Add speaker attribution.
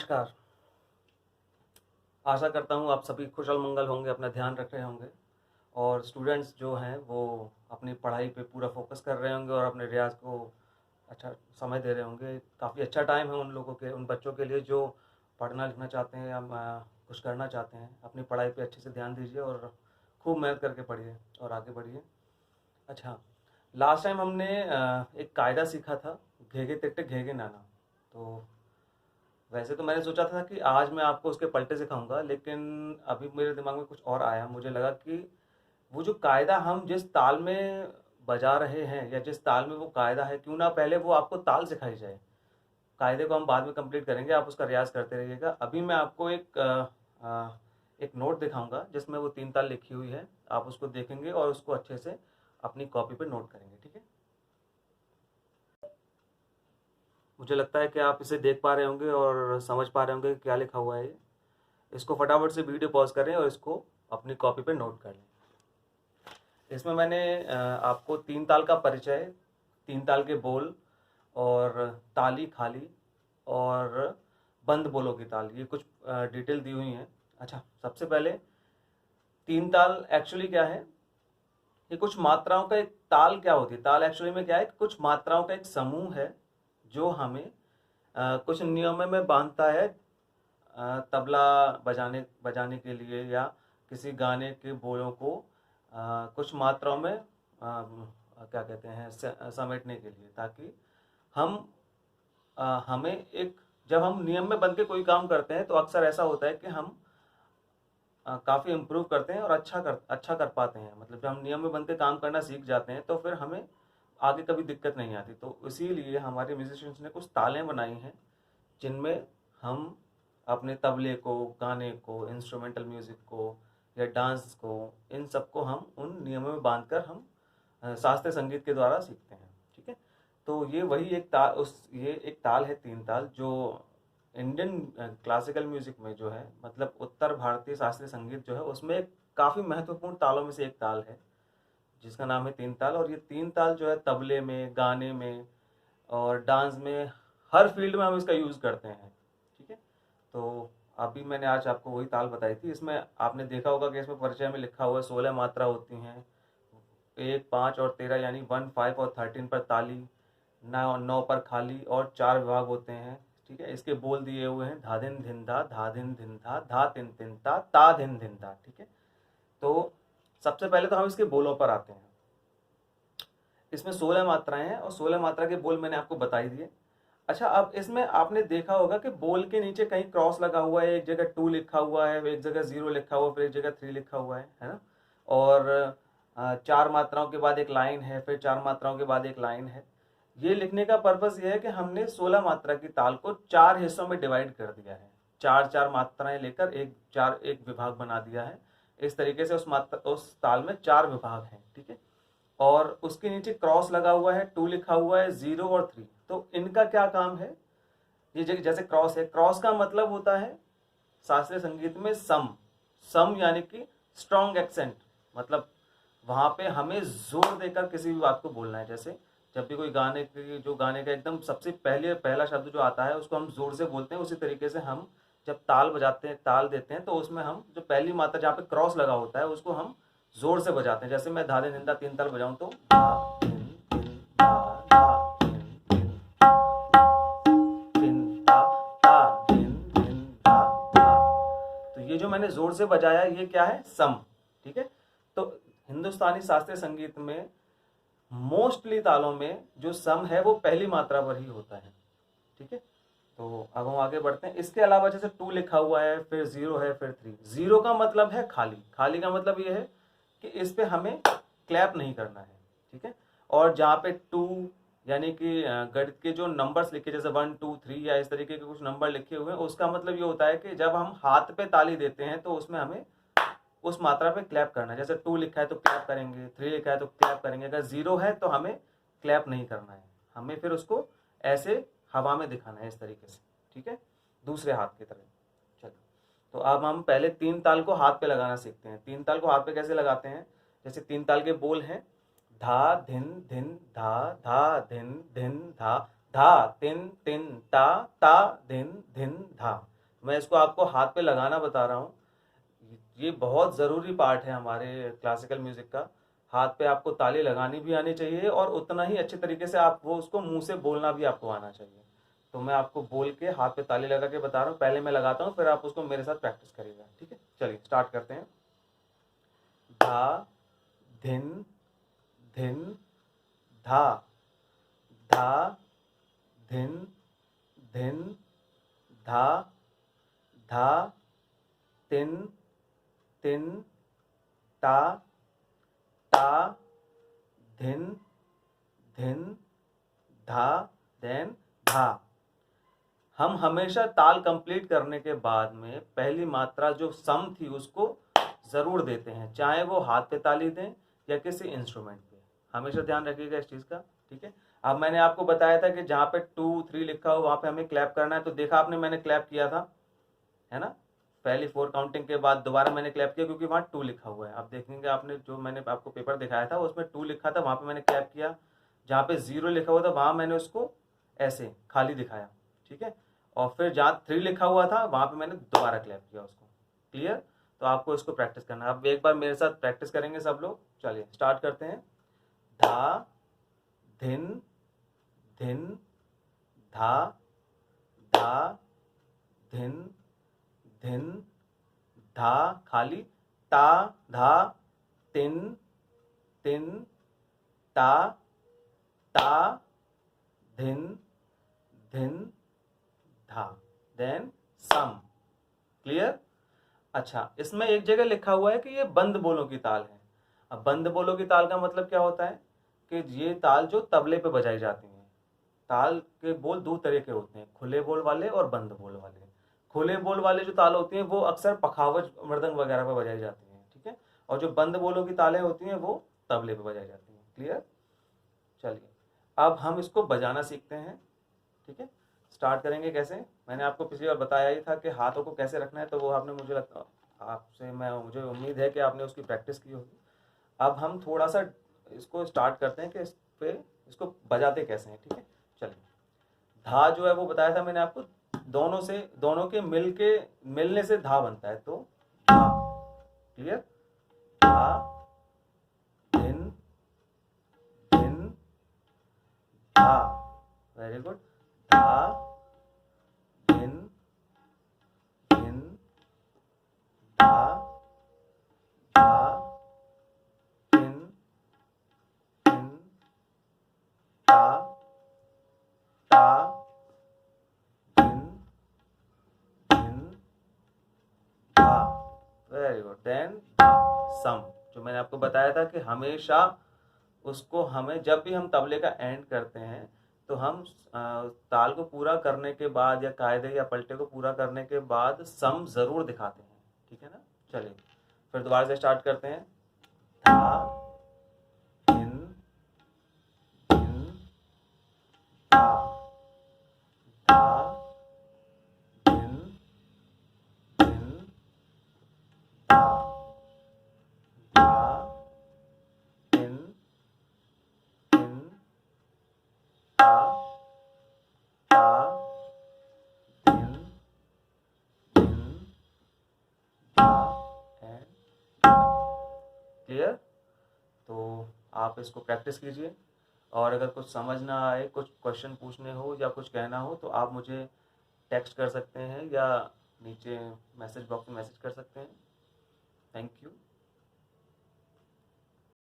Speaker 1: नमस्कार। आशा करता हूँ आप सभी कुशल मंगल होंगे, अपना ध्यान रख रहे होंगे और स्टूडेंट्स जो हैं वो अपनी पढ़ाई पे पूरा फोकस कर रहे होंगे और अपने रियाज़ को अच्छा समय दे रहे होंगे। काफ़ी अच्छा टाइम है उन लोगों के, उन बच्चों के लिए जो पढ़ना लिखना चाहते हैं या कुछ करना चाहते हैं। अपनी पढ़ाई पे अच्छे से ध्यान दीजिए और खूब मेहनत करके पढ़िए और आगे बढ़िए। अच्छा, लास्ट टाइम हमने एक कायदा सीखा था, घेगे तिट्टे घेगे नाना। तो वैसे तो मैंने सोचा था कि आज मैं आपको उसके पलटे सिखाऊंगा, लेकिन अभी मेरे दिमाग में कुछ और आया। मुझे लगा कि वो जो कायदा हम जिस ताल में बजा रहे हैं या जिस ताल में वो कायदा है, क्यों ना पहले वो आपको ताल सिखाई जाए। कायदे को हम बाद में कंप्लीट करेंगे, आप उसका रियाज करते रहिएगा। अभी मैं आपको एक नोट दिखाऊंगा जिसमें वो 3 ताल लिखी हुई है। आप उसको देखेंगे और उसको अच्छे से अपनी कॉपी पे नोट करेंगे, ठीक है। मुझे लगता है कि आप इसे देख पा रहे होंगे और समझ पा रहे होंगे कि क्या लिखा हुआ है ये। इसको फटाफट से वीडियो पॉज करें और इसको अपनी कॉपी पे नोट कर लें। इसमें मैंने आपको 3 ताल का परिचय, 3 ताल के बोल और ताली खाली और बंद बोलों की ताल, ये कुछ डिटेल दी हुई हैं। अच्छा, सबसे पहले 3 ताल एक्चुअली क्या है? ये कुछ मात्राओं का एक ताल क्या होती है? ताल एक्चुअली में क्या है? कुछ मात्राओं का एक समूह है जो हमें कुछ नियमों में बांधता है। तबला बजाने बजाने के लिए या किसी गाने के बोलों को कुछ मात्राओं में क्या कहते हैं समेटने के लिए, ताकि हम हमें एक, जब हम नियम में बन के कोई काम करते हैं तो अक्सर ऐसा होता है कि हम काफ़ी इम्प्रूव करते हैं और अच्छा कर पाते हैं। मतलब जब हम नियम में बन के काम करना सीख जाते हैं तो फिर हमें आगे कभी दिक्कत नहीं आती। तो इसीलिए हमारे म्यूजिशियंस ने कुछ तालें बनाई हैं जिनमें हम अपने तबले को, गाने को, इंस्ट्रूमेंटल म्यूज़िक को या डांस को, इन सबको हम उन नियमों में बांधकर हम शास्त्रीय संगीत के द्वारा सीखते हैं, ठीक है। तो ये वही एक ताल, ये एक ताल है 3 ताल, जो इंडियन क्लासिकल म्यूजिक में जो है, मतलब उत्तर भारतीय शास्त्रीय संगीत जो है उसमें काफ़ी महत्वपूर्ण तालों में से एक ताल है जिसका नाम है 3 ताल। और ये 3 ताल जो है तबले में, गाने में और डांस में, हर फील्ड में हम इसका यूज़ करते हैं, ठीक है। तो अभी मैंने आज आपको वही ताल बताई थी। इसमें आपने देखा होगा कि इसमें परिचय में लिखा हुआ है 16 मात्रा होती हैं, 1, 5 और 13 यानी 1, 5 और 13 पर ताली, 9, 9 पर खाली और 4 विभाग होते हैं, ठीक है। इसके बोल दिए हुए हैं धा दिन धिन धा तिन तिन ता धिन धिन धा, ठीक है। तो सबसे पहले तो हम इसके बोलों पर आते हैं। इसमें 16 मात्राएं हैं और 16 मात्रा के बोल मैंने आपको बताई दिए। अच्छा, अब इसमें आपने देखा होगा कि बोल के नीचे कहीं क्रॉस लगा हुआ है, एक जगह 2 लिखा हुआ है, एक जगह 0 लिखा हुआ है, फिर एक जगह 3 लिखा हुआ है ना। और 4 मात्राओं के बाद एक लाइन है, फिर 4 मात्राओं के बाद एक लाइन है। ये लिखने का पर्पस ये है कि हमने 16 मात्रा की ताल को 4 हिस्सों में डिवाइड कर दिया है। 4 मात्राएं लेकर एक विभाग बना दिया है। इस तरीके से उस ताल में 4 विभाग हैं, ठीक है। और उसके नीचे क्रॉस लगा हुआ है, 2 लिखा हुआ है, 0 और 3। तो इनका क्या काम है? ये जैसे क्रॉस है, क्रॉस का मतलब होता है शास्त्रीय संगीत में सम। सम यानी कि स्ट्रॉन्ग एक्सेंट, मतलब वहां पे हमें जोर देकर किसी भी बात को बोलना है। जैसे जब भी कोई गाने का एकदम सबसे पहला शब्द जो आता है उसको हम जोर से बोलते हैं, उसी तरीके से हम जब ताल बजाते हैं, ताल देते हैं, तो उसमें हम जो पहली मात्रा जहाँ पे क्रॉस लगा होता है उसको हम जोर से बजाते हैं। जैसे मैं धा दिन धिंदा 3 ताल बजाऊं तो धा धिन धिन धा धा धिन धिन धिन धा धा धिन धिन धा धा। तो ये जो मैंने जोर से बजाया ये क्या है? सम, ठीक है। तो हिंदुस्तानी शास्त्रीय संगीत में मोस्टली तालों में जो सम है वो पहली मात्रा पर ही होता है, ठीक है। तो अब हम आगे बढ़ते हैं। इसके अलावा जैसे 2 लिखा हुआ है, फिर 0 है, फिर 3। 0 का मतलब है खाली। खाली का मतलब ये है कि इस पे हमें क्लैप नहीं करना है, ठीक है। और जहाँ पे 2 यानी कि गणित के जो नंबर्स लिखे, जैसे 1, 2, 3 या इस तरीके के कुछ नंबर लिखे हुए हैं, उसका मतलब ये होता है कि जब हम हाथ पे ताली देते हैं तो उसमें हमें उस मात्रा पे क्लैप करना है। जैसे 2 लिखा है तो क्लैप करेंगे, 3 लिखा है तो क्लैप करेंगे। अगर 0 है तो हमें क्लैप नहीं करना है, हमें फिर उसको ऐसे हवा में दिखाना है, इस तरीके से, ठीक है, दूसरे हाथ की तरह। चलो, तो अब हम पहले 3 ताल को हाथ पे लगाना सीखते हैं। 3 ताल को हाथ पे कैसे लगाते हैं? जैसे 3 ताल के बोल हैं धा धिन धिन धा धिन धिन धा धा तिन तिन ता धिन धिन धा। मैं इसको आपको हाथ पे लगाना बता रहा हूँ। ये बहुत ज़रूरी पार्ट है हमारे क्लासिकल म्यूज़िक का। हाथ पे आपको ताली लगानी भी आनी चाहिए और उतना ही अच्छे तरीके से आप वो उसको मुंह से बोलना भी आपको आना चाहिए। तो मैं आपको बोल के हाथ पे ताली लगा के बता रहा हूँ, पहले मैं लगाता हूँ फिर आप उसको मेरे साथ प्रैक्टिस करिएगा, ठीक है। चलिए स्टार्ट करते हैं। धा, धिन, धिन, धा, धा, धिन, धिन, धा, धा, तिन, तिन, ता, ता, धिन, धिन, धा, देन धा। हम हमेशा ताल कंप्लीट करने के बाद में पहली मात्रा जो सम थी उसको ज़रूर देते हैं, चाहे वो हाथ पे ताली दें या किसी इंस्ट्रूमेंट पे। हमेशा ध्यान रखिएगा इस चीज़ का, ठीक है। अब मैंने आपको बताया था कि जहाँ पे 2 3 लिखा हो वहाँ पे हमें क्लैप करना है, तो देखा आपने मैंने क्लैप किया था, है ना। पहली 4 काउंटिंग के बाद दोबारा मैंने क्लैप किया क्योंकि वहाँ 2 लिखा हुआ है। आप देखेंगे आपने जो मैंने आपको पेपर दिखाया था उसमें 2 लिखा था, वहाँ पे मैंने क्लैप किया। जहाँ पे 0 लिखा हुआ था वहाँ मैंने उसको ऐसे खाली दिखाया, ठीक है। और फिर जहाँ 3 लिखा हुआ था वहाँ पे मैंने दोबारा क्लैप किया उसको। क्लियर। तो आपको इसको प्रैक्टिस करना है। अब एक बार मेरे साथ प्रैक्टिस करेंगे सब लोग। चलिए स्टार्ट करते हैं। धा, धिन, धिन, धा, धा, धिन, धिन, धा, खाली, ता, धा, तिन, तिन, ता, ता, धिन, धिन, धा, देन सम। क्लियर। अच्छा, इसमें एक जगह लिखा हुआ है कि ये बंद बोलों की ताल है। अब बंद बोलों की ताल का मतलब क्या होता है कि ये ताल जो तबले पे बजाई जाती है। ताल के बोल दो तरह के होते हैं, खुले बोल वाले और बंद बोल वाले। खुले बोल वाले जो ताल होती हैं वो अक्सर पखावज मृदंग वगैरह पे बजाई जाती हैं, ठीक है। और जो बंद बोलों की तालें होती हैं वो तबले पे बजाई जाती हैं। क्लियर। चलिए अब हम इसको बजाना सीखते हैं, ठीक है। स्टार्ट करेंगे कैसे, मैंने आपको पिछली बार बताया ही था कि हाथों को कैसे रखना है, तो वो आपने मुझे लगता आपसे मुझे उम्मीद है कि आपने उसकी प्रैक्टिस की होगी। अब हम थोड़ा सा इसको स्टार्ट करते हैं कि इस पे इसको बजाते कैसे हैं, ठीक है। चलिए धा जो है वो बताया था मैंने आपको, दोनों के मिलने से धा बनता है, तो धा। क्लियर। धा, धिन, धिन, धा। Very good. धा, धिन, धिन, धा, धा, धिन, धिन, धा, धा, धिन, धिन, धा। Very good. देन सम, जो मैंने आपको बताया था कि हमेशा उसको हमें जब भी हम तबले का एंड करते हैं तो हम ताल को पूरा करने के बाद या कायदे या पलटे को पूरा करने के बाद सम जरूर दिखाते हैं, ठीक है ना। चलिए फिर दोबारा से स्टार्ट करते हैं। धा, धिन, धिन, धा, धा, धिन, धिन, धा, धा, धिन, धिन, धा, धा, धिन, धिन, धा, एंड क्लियर। तो आप इसको प्रैक्टिस कीजिए, और अगर कुछ समझ ना आए, कुछ क्वेश्चन पूछने हो या कुछ कहना हो तो आप मुझे टेक्स्ट कर सकते हैं या नीचे मैसेज बॉक्स में मैसेज कर सकते हैं। Thank you.